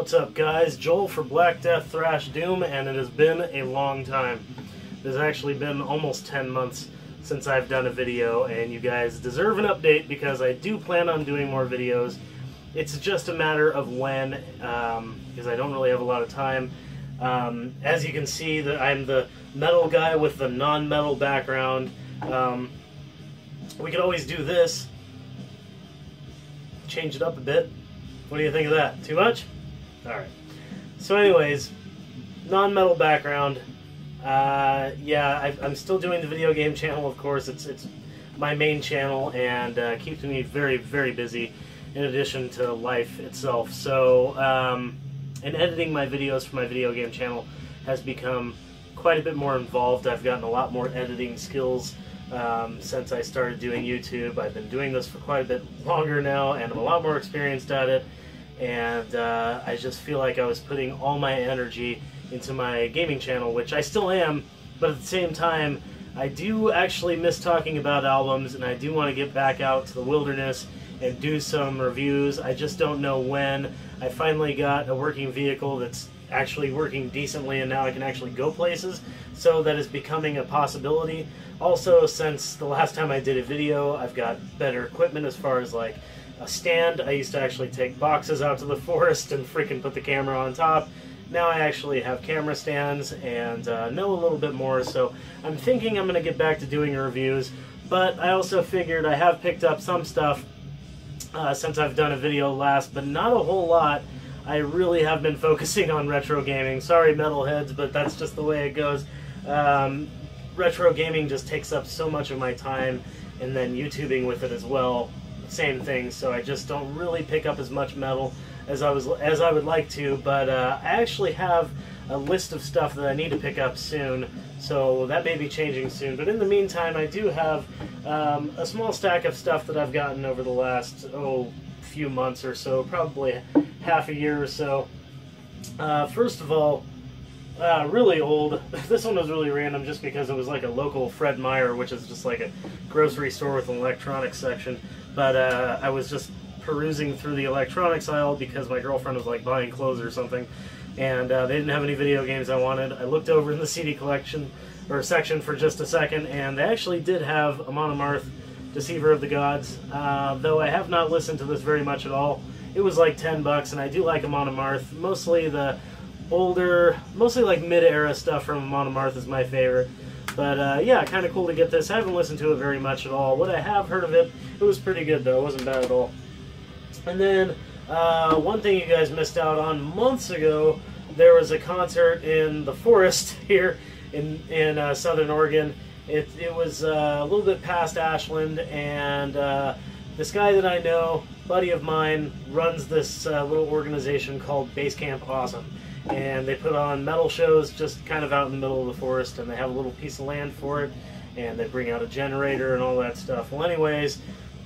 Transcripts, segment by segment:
What's up, guys? Joel for Black.Death.Thrash.Doom, and it has been a long time. It has actually been almost 10 months since I've done a video, and you guys deserve an update because I do plan on doing more videos. It's just a matter of when, because I don't really have a lot of time. As you can see, I'm the metal guy with the non-metal background. We could always do this. Change it up a bit. What do you think of that? Too much? Alright. So anyways, non-metal background. Yeah, I'm still doing the video game channel, of course. It's my main channel and keeps me very, very busy in addition to life itself. So, and editing my videos for my video game channel has become quite a bit more involved. I've gotten a lot more editing skills since I started doing YouTube. I've been doing this for quite a bit longer now, and I'm a lot more experienced at it. And I just feel like I was putting all my energy into my gaming channel, which I still am, but at the same time, I do actually miss talking about albums, and I do want to get back out to the wilderness and do some reviews. I just don't know when. I finally got a working vehicle that's actually working decently, and now I can actually go places, so that is becoming a possibility. Also, since the last time I did a video, I've got better equipment as far as like a stand. I used to actually take boxes out to the forest and freaking put the camera on top. Now I actually have camera stands and know a little bit more, so I'm thinking I'm going to get back to doing reviews, but I also figured I have picked up some stuff since I've done a video last, but not a whole lot. I really have been focusing on retro gaming. Sorry, metalheads, but that's just the way it goes. Retro gaming just takes up so much of my time, and then YouTubing with it as well. Same thing, so I just don't really pick up as much metal as I would like to, but I actually have a list of stuff that I need to pick up soon, so that may be changing soon. But in the meantime, I do have a small stack of stuff that I've gotten over the last few months or so, probably half a year or so. First of all, really old. This one was really random just because it was like a local Fred Meyer, which is just like a grocery store with an electronics section. But I was just perusing through the electronics aisle because my girlfriend was like buying clothes or something, and they didn't have any video games I wanted. I looked over in the CD collection or section for just a second, and they actually did have Amon Amarth, Deceiver of the Gods. Though I have not listened to this very much at all. It was like $10, and I do like Amon Amarth. Mostly the older, mostly like mid-era stuff from Amon Amarth is my favorite. But yeah, kind of cool to get this. I haven't listened to it very much at all. What I have heard of it, it was pretty good though. It wasn't bad at all. And then one thing you guys missed out on months ago, there was a concert in the forest here in Southern Oregon. It was a little bit past Ashland, and this guy that I know, buddy of mine, runs this little organization called Base Camp Awesome. And they put on metal shows just kind of out in the middle of the forest, and they have a little piece of land for it, and they bring out a generator and all that stuff. Well, anyways,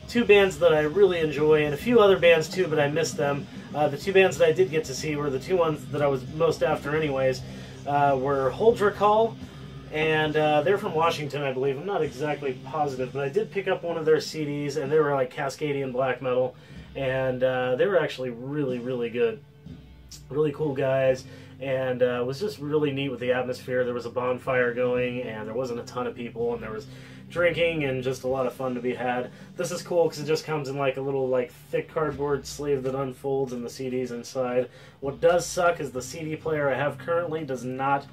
two bands that I really enjoy, and a few other bands too, but I missed them. The two bands that I did get to see were the two ones that I was most after anyways, were Huldra Call, and they're from Washington, I believe. I'm not exactly positive, but I did pick up one of their CDs, and they were like Cascadian black metal, and they were actually really, really good. Really cool guys, and it was just really neat with the atmosphere. There was a bonfire going, and there wasn't a ton of people, and there was drinking and just a lot of fun to be had. This is cool because it just comes in like a little like thick cardboard sleeve that unfolds, and the CD's inside. What does suck is the CD player I have currently does not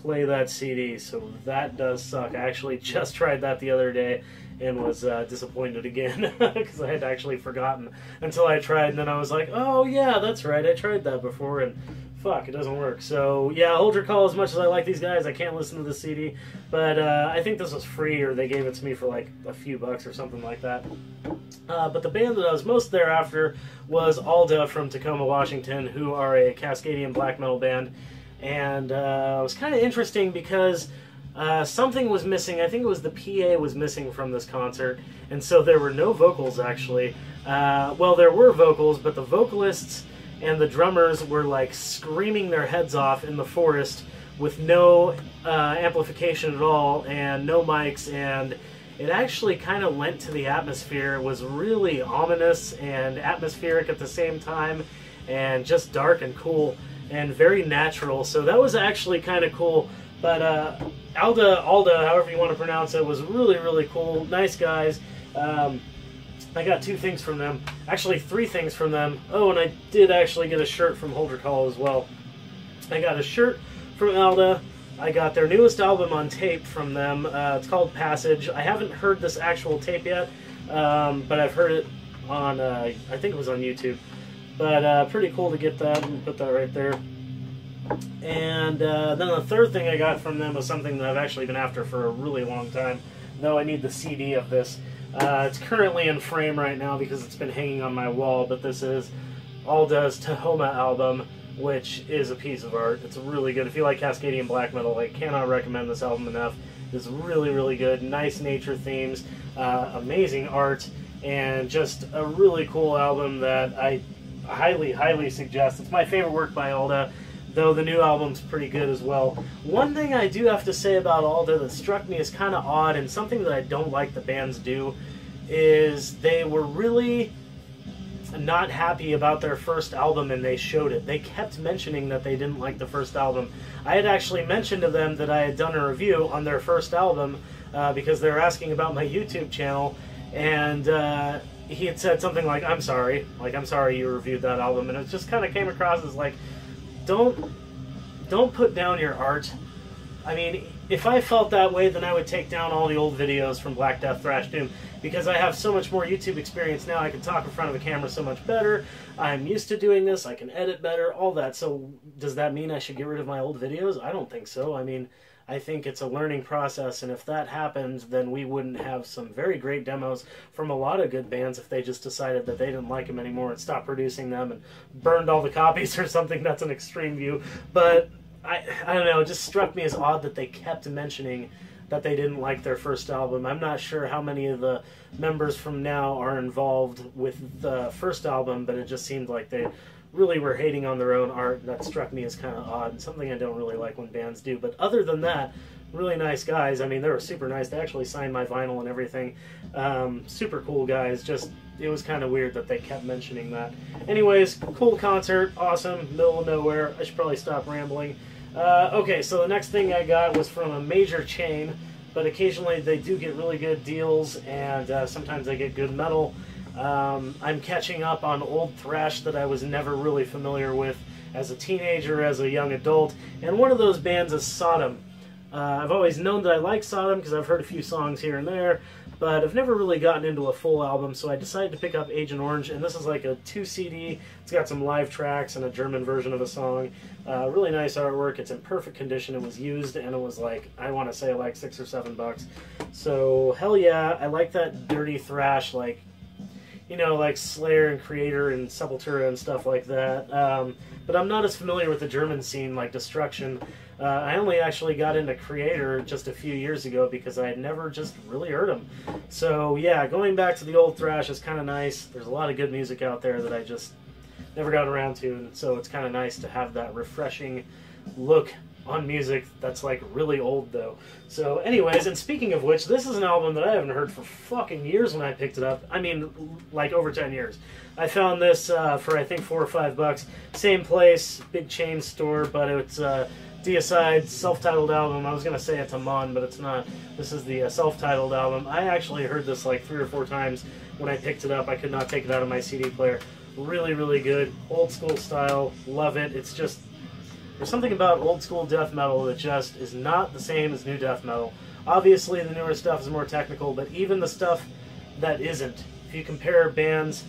play that CD, so that does suck. I actually just tried that the other day and was disappointed again because I had actually forgotten until I tried, and then I was like, oh yeah, that's right, I tried that before, and fuck, it doesn't work. So yeah, Huldra Call, as much as I like these guys, I can't listen to the CD, but I think this was free, or they gave it to me for like a few bucks or something like that. But the band that I was most thereafter was Alda from Tacoma, Washington, who are a Cascadian black metal band, and it was kind of interesting because something was missing. I think it was the PA was missing from this concert, and so there were no vocals actually. Well, there were vocals, but the vocalists and the drummers were like screaming their heads off in the forest with no amplification at all and no mics, and it actually kind of lent to the atmosphere. It was really ominous and atmospheric at the same time, and just dark and cool and very natural. So that was actually kind of cool. But Alda, however you want to pronounce it, was really, really cool. Nice guys. I got 2 things from them. Actually, 3 things from them. Oh, and I did actually get a shirt from Holder Call as well. I got a shirt from Alda. I got their newest album on tape from them. It's called Passage. I haven't heard this actual tape yet, but I've heard it on, I think it was on YouTube. But pretty cool to get that and put that right there. And then the 3rd thing I got from them was something that I've actually been after for a really long time, though I need the CD of this. It's currently in frame right now because it's been hanging on my wall, but this is Alda's Tahoma album, which is a piece of art. It's really good. If you like Cascadian black metal, I cannot recommend this album enough. It's really, really good. Nice nature themes, amazing art, and just a really cool album that I highly, highly suggest. It's my favorite work by Alda, though the new album's pretty good as well. One thing I do have to say about Alda that struck me as kind of odd, and something that I don't like the bands do, is they were really not happy about their first album, and they showed it. They kept mentioning that they didn't like the first album. I had actually mentioned to them that I had done a review on their first album because they were asking about my YouTube channel, and he had said something like, I'm sorry you reviewed that album, and it just kind of came across as like, don't put down your art. I mean, if I felt that way, then I would take down all the old videos from Black.Death.Thrash.Doom, because I have so much more YouTube experience now. I can talk in front of a camera so much better. I'm used to doing this. I can edit better, all that. So does that mean I should get rid of my old videos? I don't think so. I mean, I think it's a learning process, and if that happens, then we wouldn't have some very great demos from a lot of good bands if they just decided that they didn't like them anymore and stopped producing them and burned all the copies or something. That's an extreme view. But I don't know, it just struck me as odd that they kept mentioning that they didn't like their first album. I'm not sure how many of the members from now are involved with the first album, but it just seemed like they really were hating on their own art. That struck me as kind of odd, and something I don't really like when bands do. But other than that, really nice guys. I mean, they were super nice. They actually signed my vinyl and everything. Super cool guys. Just, it was kind of weird that they kept mentioning that. Anyways, cool concert, awesome, middle of nowhere. I should probably stop rambling. Okay, so the next thing I got was from a major chain, but occasionally they do get really good deals, and sometimes they get good metal. I'm catching up on old thrash that I was never really familiar with as a teenager, as a young adult, and one of those bands is Sodom. I've always known that I like Sodom because I've heard a few songs here and there, but I've never really gotten into a full album, so I decided to pick up Agent Orange, and this is like a 2 CD. It's got some live tracks and a German version of a song. Really nice artwork. It's in perfect condition. It was used, and it was like, I want to say like $6 or $7. So hell yeah, I like that dirty thrash, like, you know, like Slayer and Creator and Sepultura and stuff like that. But I'm not as familiar with the German scene like Destruction. I only actually got into Creator just a few years ago because I had never just really heard them. So yeah, going back to the old thrash is kind of nice. There's a lot of good music out there that I just never got around to, and so it's kind of nice to have that refreshing look on music that's like really old though. So anyways, and speaking of which, this is an album that I haven't heard for fucking years when I picked it up. I mean, like over 10 years. I found this for I think $4 or $5. Same place, big chain store, but it's Deicide self-titled album. I was going to say it's a Mon, but it's not. This is the self-titled album. I actually heard this like 3 or 4 times when I picked it up. I could not take it out of my CD player. Really, really good. Old school style. Love it. It's just, there's something about old school death metal that just is not the same as new death metal. Obviously, the newer stuff is more technical, but even the stuff that isn't, if you compare bands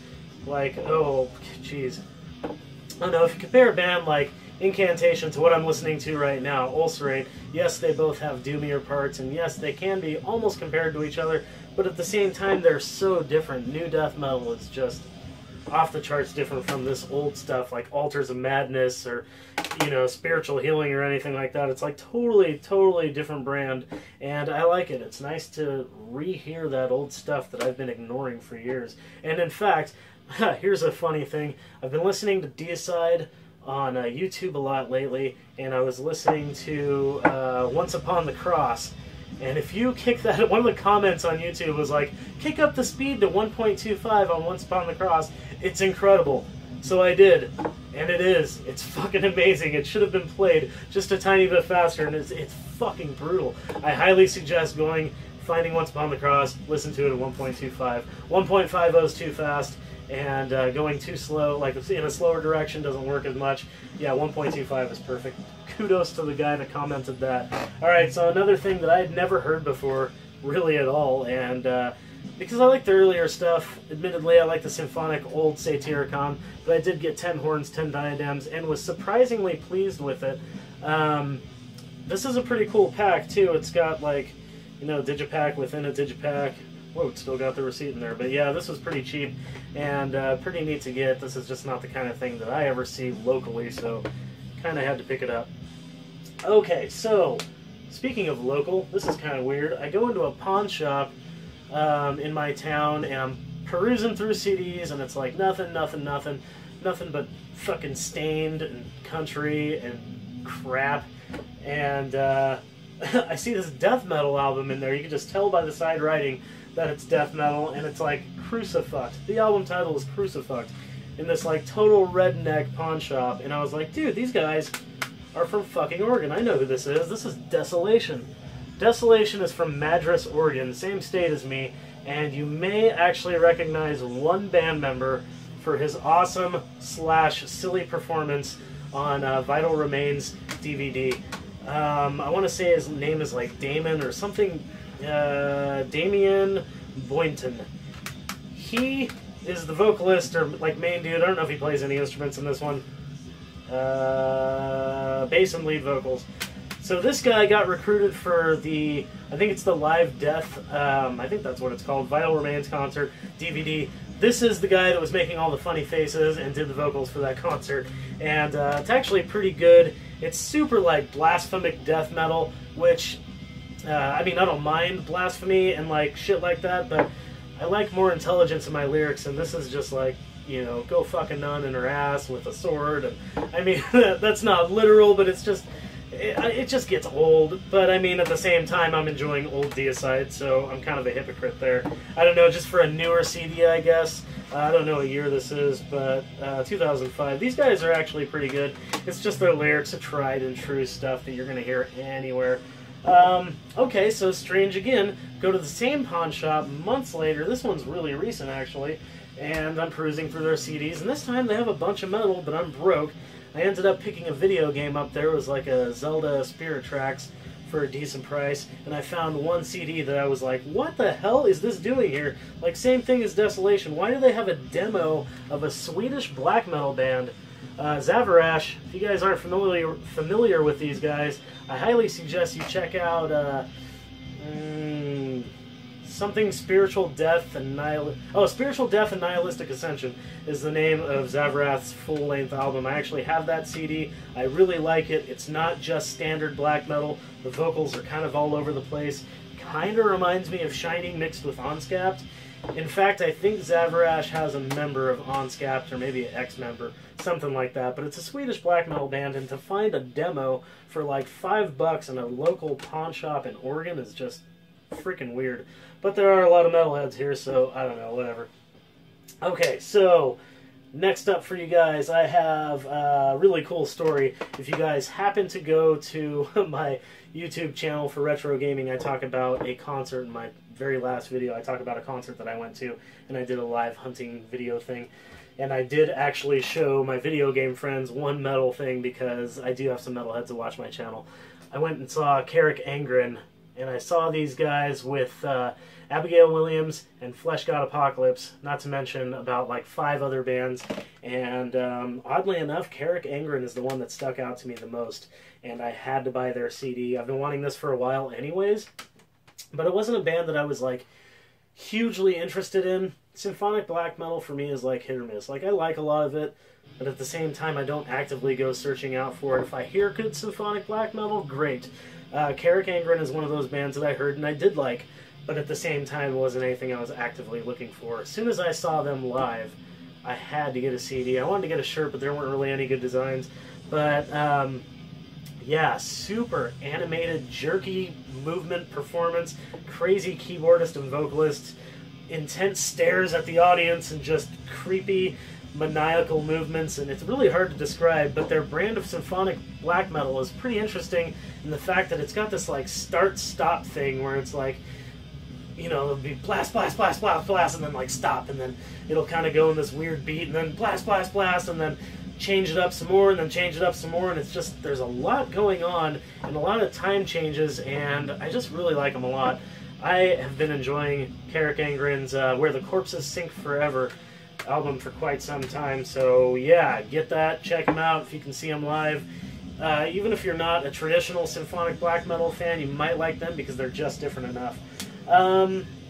like, oh, jeez. I don't know, if you compare a band like Incantation to what I'm listening to right now, Ulcerate, yes, they both have doomier parts, and yes, they can be almost compared to each other, but at the same time, they're so different. New death metal is just off the charts different from this old stuff like Altars of Madness or, you know, Spiritual Healing or anything like that. It's like totally different brand, and I like it. It's nice to rehear that old stuff that I've been ignoring for years. And in fact, here's a funny thing. I've been listening to Deicide on YouTube a lot lately, and I was listening to Once Upon the Cross. And if you kick that, one of the comments on YouTube was like, kick up the speed to 1.25 on Once Upon the Cross. It's incredible. So I did. And it is. It's fucking amazing. It should have been played just a tiny bit faster, and it's fucking brutal. I highly suggest finding Once Upon the Cross, listen to it at 1.25. 1.50 is too fast, and going too slow, like in a slower direction, doesn't work as much. Yeah, 1.25 is perfect. Kudos to the guy that commented that. Alright, so another thing that I had never heard before, really at all, and because I like the earlier stuff, admittedly I like the symphonic old Satyricon, but I did get 10 horns, 10 diadems, and was surprisingly pleased with it. This is a pretty cool pack, too. It's got, like, you know, digipack within a digipack. Whoa, it's still got the receipt in there. But yeah, this was pretty cheap and pretty neat to get. This is just not the kind of thing that I ever see locally, so kind of had to pick it up. Okay, so speaking of local, this is kind of weird. I go into a pawn shop in my town, and I'm perusing through CDs, and it's like nothing but fucking Stained and country and crap. And I see this death metal album in there. You can just tell by the side writing that it's death metal, and it's like Crucifucked. The album title is Crucifucked, in this like total redneck pawn shop. And I was like, dude, these guys are from fucking Oregon. I know who this is. This is Desolation. Desolation is from Madras, Oregon, same state as me, and you may actually recognize one band member for his awesome / silly performance on Vital Remains DVD. I want to say his name is like Damon or something, Damien Boynton. He is the vocalist or like main dude. I don't know if he plays any instruments in this one. Bass and lead vocals. So this guy got recruited for the, I think it's the Live Death, I think that's what it's called, Vital Remains concert DVD. This is the guy that was making all the funny faces and did the vocals for that concert. And it's actually pretty good. It's super like blasphemic death metal, which, I mean, I don't mind blasphemy and like shit like that, but I like more intelligence in my lyrics, and this is just like, you know, go fuck a nun in her ass with a sword. And I mean, that's not literal, but it's just, it just gets old. But I mean, at the same time, I'm enjoying old Deicide, so I'm kind of a hypocrite there. I don't know, just for a newer CD, I guess. I don't know what year this is, but 2005. These guys are actually pretty good. It's just their lyrics are tried and true stuff that you're going to hear anywhere. Okay, so Strange again. Go to the same pawn shop months later. This one's really recent, actually. And I'm perusing through their CDs, and this time they have a bunch of metal, but I'm broke. I ended up picking a video game up there. It was like a Zelda Spirit Tracks for a decent price, and I found one CD that I was like, what the hell is this doing here? Like, same thing as Desolation. Why do they have a demo of a Swedish black metal band? Zavarash, if you guys aren't familiar with these guys, I highly suggest you check out something Spiritual Death and Spiritual Death and Nihilistic Ascension is the name of Zavarash's full-length album. I actually have that CD. I really like it. It's not just standard black metal. The vocals are kind of all over the place. Kind of reminds me of Shining mixed with Onscapt. In fact, I think Zavarash has a member of Onscapt, or maybe an ex-member, something like that. But it's a Swedish black metal band, and to find a demo for like $5 in a local pawn shop in Oregon is just freaking weird. But there are a lot of metalheads here, so I don't know, whatever. Okay, so next up for you guys, I have a really cool story. If you guys happen to go to my YouTube channel for retro gaming, I talk about a concert in my very last video. I talk about a concert that I went to, and I did a live hunting video thing. And I did actually show my video game friends one metal thing, because I do have some metalheads that watch my channel. I went and saw Carrick Angren, and I saw these guys with Abigail Williams and Flesh God Apocalypse, not to mention about like 5 other bands. And oddly enough, Carrick Angren is the one that stuck out to me the most, and I had to buy their CD. I've been wanting this for a while anyways, but it wasn't a band that I was like hugely interested in. Symphonic black metal for me is like hit or miss. Like, I like a lot of it, but at the same time I don't actively go searching out for it. If I hear good symphonic black metal, great. Carrick Angren is one of those bands that I heard and I did like, but at the same time it wasn't anything I was actively looking for. As soon as I saw them live, I had to get a CD. I wanted to get a shirt, but there weren't really any good designs. But yeah, super animated, jerky movement performance, crazy keyboardist and vocalist, intense stares at the audience, and just creepy maniacal movements, and it's really hard to describe, but their brand of symphonic black metal is pretty interesting in the fact that it's got this like start-stop thing where it's like, you know, it'll be blast, blast, blast, blast, blast, and then like stop, and then it'll kind of go in this weird beat, and then blast, blast, blast, and then change it up some more, and then change it up some more, and it's just, there's a lot going on, and a lot of time changes, and I just really like them a lot. I have been enjoying Carrick Angren's Where the Corpses Sink Forever album for quite some time, so yeah, get that, check them out if you can see them live. Even if you're not a traditional symphonic black metal fan, you might like them because they're just different enough.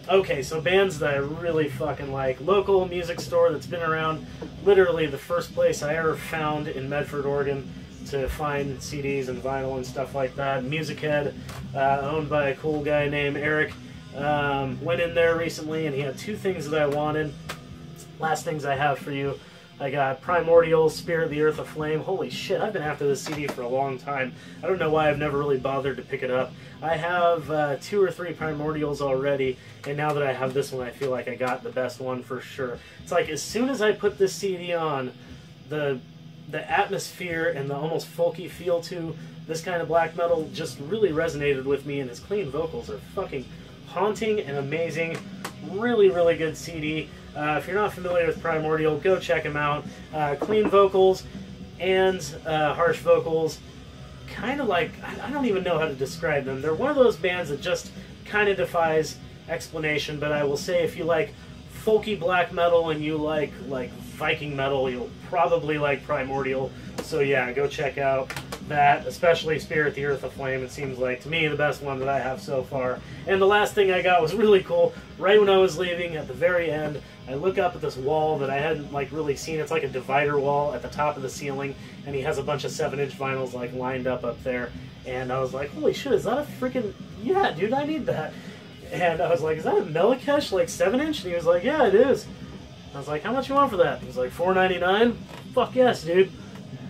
Okay, so bands that I really fucking like. Local music store that's been around, literally the first place I ever found in Medford, Oregon to find CDs and vinyl and stuff like that. Music Head, owned by a cool guy named Eric. Went in there recently and he had 2 things that I wanted. Last things I have for you. I got Primordial, Spirit, the Earth Aflame. Holy shit, I've been after this CD for a long time. I don't know why I've never really bothered to pick it up. I have 2 or 3 Primordials already, and now that I have this one, I feel like I got the best one for sure. It's like, as soon as I put this CD on, the atmosphere and the almost folky feel to this kind of black metal just really resonated with me, and his clean vocals are fucking haunting and amazing. Really, really good CD. If you're not familiar with Primordial, go check him out. Clean vocals and harsh vocals. Kind of like, I don't even know how to describe them. They're one of those bands that just kind of defies explanation, but I will say if you like folky black metal and you like Viking metal, you'll probably like Primordial. So yeah, go check out that, especially Spirit, the Earth Aflame. It seems like, to me, the best one that I have so far. And the last thing I got was really cool. Right when I was leaving, at the very end, I look up at this wall that I hadn't like really seen. It's like a divider wall at the top of the ceiling, and he has a bunch of 7-inch vinyls like lined up there. And I was like, holy shit, is that a freaking, yeah, dude, I need that. And I was like, is that a Melakesh, like 7-inch? And he was like, yeah, it is. I was like, how much you want for that? He was like, $4.99. Fuck yes, dude.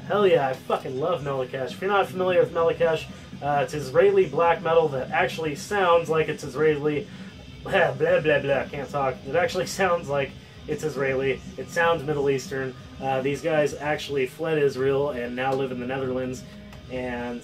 Hell yeah, I fucking love Melakesh. If you're not familiar with Melakesh, it's Israeli black metal that actually sounds like it's Israeli. Blah, blah, blah, blah, can't talk. It actually sounds like it's Israeli. It sounds Middle Eastern. These guys actually fled Israel and now live in the Netherlands and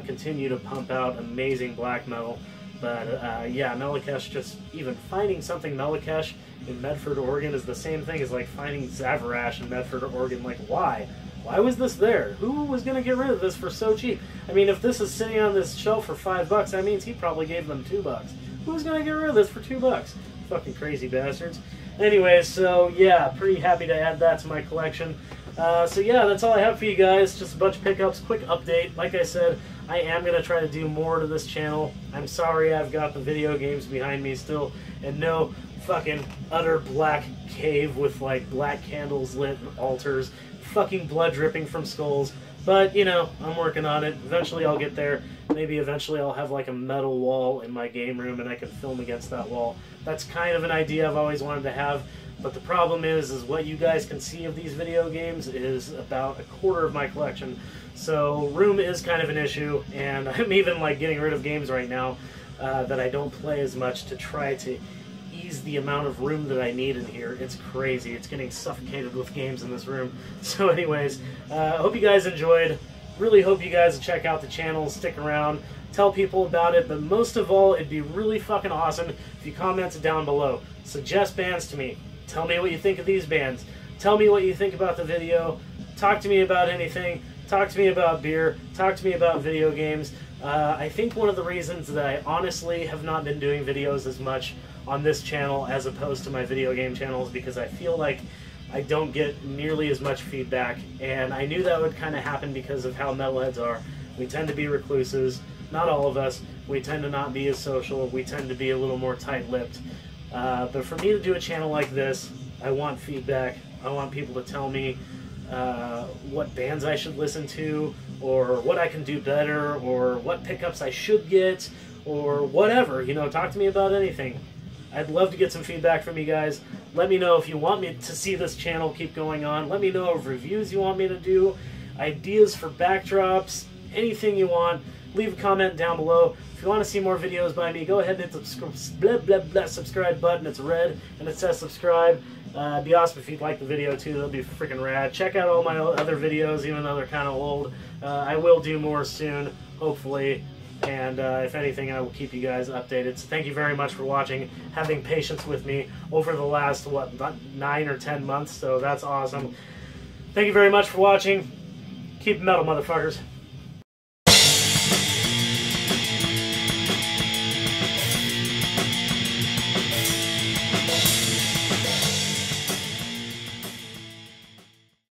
continue to pump out amazing black metal. But yeah, Melakesh, just even finding something Melakesh in Medford, Oregon is the same thing as like finding Zavarash in Medford, Oregon. Like, why? Why was this there? Who was going to get rid of this for so cheap? I mean, if this is sitting on this shelf for $5, that means he probably gave them $2. Who's going to get rid of this for $2? Fucking crazy bastards. Anyways, so yeah, pretty happy to add that to my collection. So yeah, that's all I have for you guys. Just a bunch of pickups, quick update. Like I said, I am going to try to do more to this channel. I'm sorry I've got the video games behind me still, and no fucking utter black cave with like black candles lit and altars, fucking blood dripping from skulls. But, you know, I'm working on it. Eventually I'll get there. Maybe eventually I'll have like a metal wall in my game room and I can film against that wall. That's kind of an idea I've always wanted to have. But the problem is what you guys can see of these video games is about 1/4 of my collection. So room is kind of an issue, and I'm even like getting rid of games right now that I don't play as much to try to ease the amount of room that I need in here. It's crazy. It's getting suffocated with games in this room. So anyways, I hope you guys enjoyed. Really hope you guys check out the channel, stick around, tell people about it, but most of all, it'd be really fucking awesome if you commented down below. Suggest bands to me. Tell me what you think of these bands. Tell me what you think about the video. Talk to me about anything. Talk to me about beer. Talk to me about video games. I think one of the reasons that I honestly have not been doing videos as much on this channel as opposed to my video game channel is because I feel like I don't get nearly as much feedback, and I knew that would kind of happen because of how metalheads are. We tend to be recluses. Not all of us. We tend to not be as social. We tend to be a little more tight-lipped. But for me to do a channel like this, I want feedback. I want people to tell me what bands I should listen to, or what I can do better, or what pickups I should get, or whatever. You know, talk to me about anything. I'd love to get some feedback from you guys. Let me know if you want me to see this channel keep going on. Let me know of reviews you want me to do, ideas for backdrops, anything you want. Leave a comment down below. If you want to see more videos by me, go ahead and hit the subscribe button. It's red and it says subscribe. It'd be awesome if you'd like the video too. That'll be freaking rad. Check out all my other videos, even though they're kind of old. I will do more soon, hopefully. And if anything, I will keep you guys updated. So thank you very much for watching, having patience with me over the last, what, 9 or 10 months. So that's awesome. Thank you very much for watching. Keep it metal, motherfuckers.